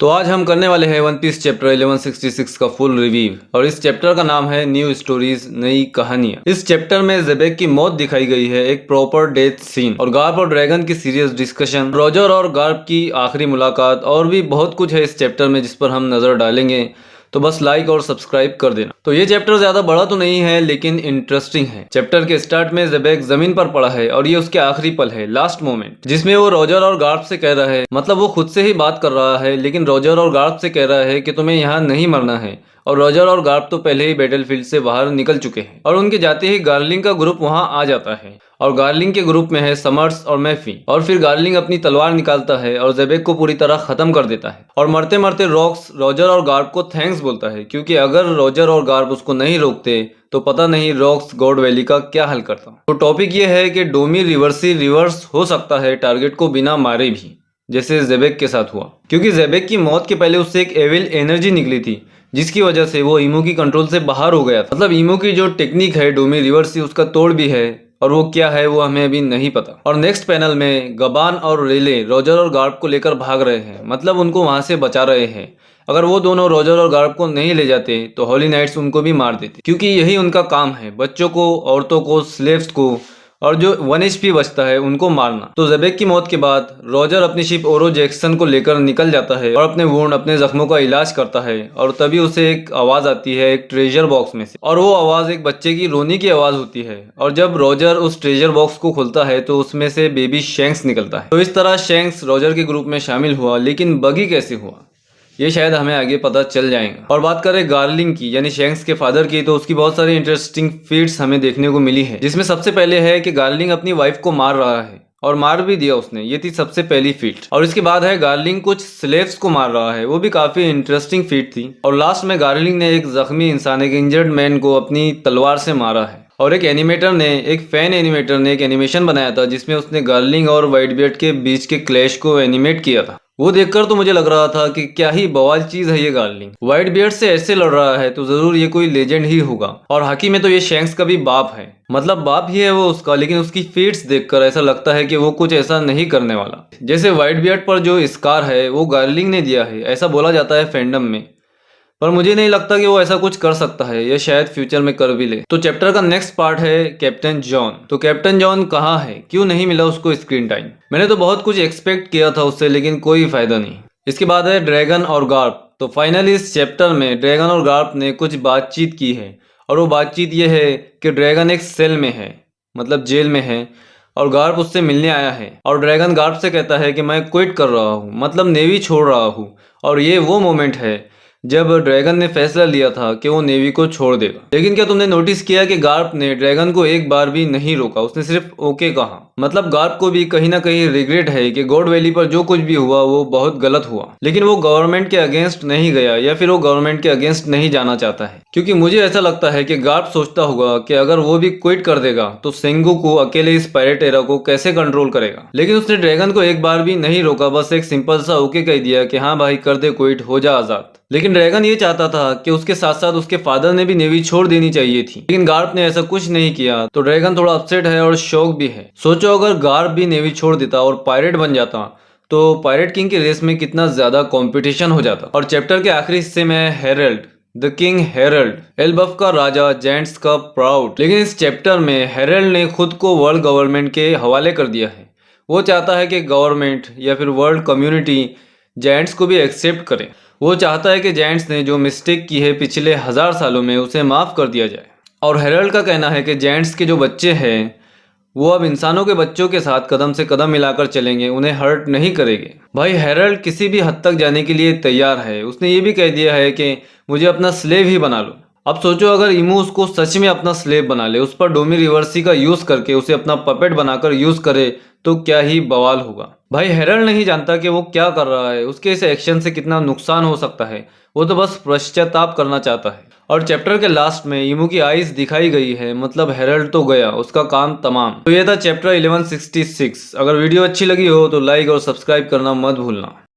तो आज हम करने वाले हैं वन पीस चैप्टर 1166 का फुल रिव्यू और इस चैप्टर का नाम है न्यू स्टोरीज नई कहानियां। इस चैप्टर में ज़ेबेक की मौत दिखाई गई है, एक प्रॉपर डेथ सीन और गार्प और ड्रैगन की सीरियस डिस्कशन, रॉजर और गार्प की आखिरी मुलाकात और भी बहुत कुछ है इस चैप्टर में जिस पर हम नजर डालेंगे। तो बस लाइक और सब्सक्राइब कर देना। तो ये चैप्टर ज्यादा बड़ा तो नहीं है लेकिन इंटरेस्टिंग है। चैप्टर के स्टार्ट में ज़ेबेक जमीन पर पड़ा है और ये उसके आखिरी पल है, लास्ट मोमेंट, जिसमें वो रॉजर और गार्प से कह रहा है, मतलब वो खुद से ही बात कर रहा है लेकिन रॉजर और गार्प से कह रहा है कि तुम्हें यहाँ नहीं मरना है। और रॉजर और गार्प तो पहले ही बैटलफील्ड से बाहर निकल चुके हैं और उनके जाते ही गार्लिंग का ग्रुप वहां आ जाता है और गार्लिंग के ग्रुप में है समर्स और मैफी। और फिर गार्लिंग अपनी तलवार निकालता है और ज़ेबेक को पूरी तरह खत्म कर देता है और मरते मरते रॉक्स रॉजर और गार्प को थैंक्स बोलता है, क्योंकि अगर रॉजर और गार्प उसको नहीं रोकते तो पता नहीं रॉक्स गॉड वैली का क्या हल करता। तो टॉपिक ये है कि डोमी रिवर्स हो सकता है टारगेट को बिना मारे भी, जैसे ज़ेबेक के साथ हुआ, क्योंकि ज़ेबेक की मौत के पहले उससे एक एविल एनर्जी निकली थी जिसकी वजह से वो इमो की कंट्रोल से बाहर हो गया था। मतलब इमो की जो टेक्निक है डोमी रिवर्सी, उसका तोड़ भी है और वो क्या है वो हमें अभी नहीं पता। और नेक्स्ट पैनल में गबान और रेले रॉजर और गार्प को लेकर भाग रहे हैं, मतलब उनको वहां से बचा रहे हैं। अगर वो दोनों रॉजर और गार्प को नहीं ले जाते तो हॉली नाइट्स उनको भी मार देते, क्योंकि यही उनका काम है, बच्चों को, औरतों को, स्लेव्स को और जो 1 HP बचता है उनको मारना। तो ज़ेबेक की मौत के बाद रॉजर अपनी शिप ओरो जैक्सन को लेकर निकल जाता है और अपने वुंड, अपने जख्मों का इलाज करता है और तभी उसे एक आवाज आती है एक ट्रेजर बॉक्स में से, और वो आवाज एक बच्चे की रोने की आवाज होती है। और जब रॉजर उस ट्रेजर बॉक्स को खोलता है तो उसमें से बेबी शैंक्स निकलता है। तो इस तरह शैंक्स रॉजर के ग्रुप में शामिल हुआ, लेकिन बगी कैसे हुआ ये शायद हमें आगे पता चल जाएगा। और बात करें गार्लिंग की यानी शैंक्स के फादर की, तो उसकी बहुत सारी इंटरेस्टिंग फीट्स हमें देखने को मिली है, जिसमें सबसे पहले है कि गार्लिंग अपनी वाइफ को मार रहा है और मार भी दिया उसने, ये थी सबसे पहली फीट। और इसके बाद है गार्लिंग कुछ स्लेव्स को मार रहा है, वो भी काफी इंटरेस्टिंग फीट थी। और लास्ट में गार्लिंग ने एक जख्मी इंसान, एक इंजर्ड मैन को अपनी तलवार से मारा है। और एक एनिमेटर ने, एक फैन एनिमेटर ने एक एनिमेशन बनाया था जिसमें उसने गार्लिंग और व्हाइट बियर्ड के बीच के क्लैश को एनिमेट किया था। वो देखकर तो मुझे लग रहा था कि क्या ही बवाल चीज है ये गार्लिंग, व्हाइट बियर्ड से ऐसे लड़ रहा है तो जरूर ये कोई लेजेंड ही होगा। और हकी में तो ये शैंक्स का भी बाप है, मतलब बाप ही है वो उसका, लेकिन उसकी फीट्स देखकर ऐसा लगता है कि वो कुछ ऐसा नहीं करने वाला। जैसे व्हाइट बियर्ड पर जो स्कार है वो गार्लिंग ने दिया है, ऐसा बोला जाता है फैंडम में, पर मुझे नहीं लगता कि वो ऐसा कुछ कर सकता है, ये शायद फ्यूचर में कर भी ले। तो चैप्टर का नेक्स्ट पार्ट है कैप्टन जॉन। तो कैप्टन जॉन कहाँ है, क्यों नहीं मिला उसको स्क्रीन टाइम? मैंने तो बहुत कुछ एक्सपेक्ट किया था उससे, लेकिन कोई फायदा नहीं। इसके बाद है ड्रैगन और गार्प। तो फाइनली इस चैप्टर में ड्रैगन और गार्प ने कुछ बातचीत की है और वो बातचीत ये है कि ड्रैगन एक सेल में है, मतलब जेल में है, और गार्प उससे मिलने आया है। और ड्रैगन गार्प से कहता है कि मैं क्विट कर रहा हूँ, मतलब नेवी छोड़ रहा हूँ। और ये वो मोमेंट है जब ड्रैगन ने फैसला लिया था कि वो नेवी को छोड़ देगा। लेकिन क्या तुमने नोटिस किया कि गार्प ने ड्रैगन को एक बार भी नहीं रोका, उसने सिर्फ ओके कहा। मतलब गार्प को भी कहीं ना कहीं रिग्रेट है कि गॉड वैली पर जो कुछ भी हुआ वो बहुत गलत हुआ, लेकिन वो गवर्नमेंट के अगेंस्ट नहीं गया या फिर वो गवर्नमेंट के अगेंस्ट नहीं जाना चाहता है। क्योंकि मुझे ऐसा लगता है कि गार्प सोचता होगा कि अगर वो भी क्विट कर देगा तो सेंगोकू अकेले इस पायरेट एरा को कैसे कंट्रोल करेगा। लेकिन उसने ड्रैगन को एक बार भी नहीं रोका, बस एक सिंपल सा ओके कह दिया कि हाँ भाई कर दे क्विट, हो जा आजाद। लेकिन ड्रैगन ये चाहता था कि उसके साथ साथ उसके फादर ने भी नेवी छोड़ देनी चाहिए थी, लेकिन गार्प ने ऐसा कुछ नहीं किया। तो ड्रैगन थोड़ा अपसेट है और शौक भी है। सोचो अगर गार्प भी नेवी छोड़ देता और पायरेट बन जाता तो पायरेट किंग की रेस में कितना ज्यादा कंपटीशन हो जाता। और चैप्टर के आखिरी हिस्से में हेरल्ड द किंग, हेरल्ड एल्बफ का राजा, जेंट्स का प्राउड। लेकिन इस चैप्टर में हेरल्ड ने खुद को वर्ल्ड गवर्नमेंट के हवाले कर दिया है। वो चाहता है कि गवर्नमेंट या फिर वर्ल्ड कम्युनिटी जेंट्स को भी एक्सेप्ट करे। वो चाहता है कि जेंट्स ने जो मिस्टेक की है पिछले 1000 सालों में उसे माफ़ कर दिया जाए। और हेरल्ड का कहना है कि जेंट्स के जो बच्चे हैं वो अब इंसानों के बच्चों के साथ कदम से कदम मिलाकर चलेंगे, उन्हें हर्ट नहीं करेंगे। भाई हेरल्ड किसी भी हद तक जाने के लिए तैयार है। उसने ये भी कह दिया है कि मुझे अपना स्लेव ही बना लो। अब सोचो अगर इमू उसको सच में अपना स्लेव बना ले, उस पर डोमी रिवर्सी का यूज करके उसे अपना पपेट बनाकर यूज करे, तो क्या ही बवाल होगा। भाई हेरल्ड नहीं जानता कि वो क्या कर रहा है, उसके इस एक्शन से कितना नुकसान हो सकता है। वो तो बस पश्चाताप करना चाहता है। और चैप्टर के लास्ट में इमू की आईज दिखाई गई है, मतलब हेरल्ड तो गया, उसका काम तमाम। तो ये था चैप्टर 1166। अगर वीडियो अच्छी लगी हो तो लाइक और सब्सक्राइब करना मत भूलना।